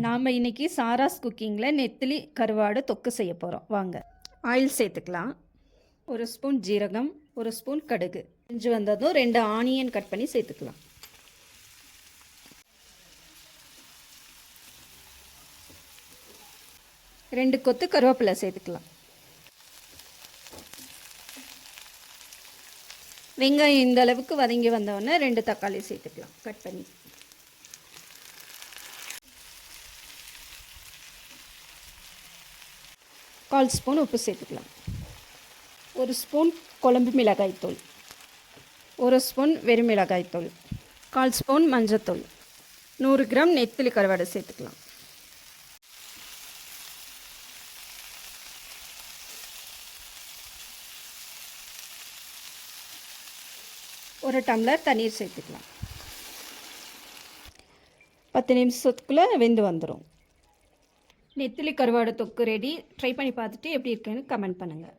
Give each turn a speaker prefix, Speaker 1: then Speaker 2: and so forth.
Speaker 1: நாம் இன்றைக்கி சாராஸ் குக்கிங்கில் நெத்திலி கருவாடு தொக்கு செய்ய போகிறோம். வாங்க. ஆயில் சேர்த்துக்கலாம். ஒரு ஸ்பூன் ஜீரகம், ஒரு ஸ்பூன் கடுகு. செஞ்சு வந்ததும் 2 ஆனியன் கட் பண்ணி சேர்த்துக்கலாம். ரெண்டு கொத்து கருவேப்பிலை சேர்த்துக்கலாம். வெங்காயம் இந்த அளவுக்கு வதங்கி வந்தோடனே 2 தக்காளி சேர்த்துக்கலாம் கட் பண்ணி. கால் ஸ்பூன் உப்பு சேர்த்துக்கலாம். ஒரு ஸ்பூன் குழம்பு மிளகாய்த்தூள், ஒரு ஸ்பூன் வெறும் மிளகாய்த்தூள், கால் ஸ்பூன் மஞ்சத்தூள், 100 கிராம் நெத்திலி கருவாடு சேர்த்துக்கலாம். ஒரு டம்ளர் தண்ணீர் சேர்த்துக்கலாம். 10 நிமிஷத்துக்குள்ளே வெந்து வந்துடும். நெத்திலி கருவாடு தொக்கு ரெடி. ட்ரை பண்ணி பார்த்துட்டு எப்படி இருக்குன்னு கமெண்ட் பண்ணுங்கள்.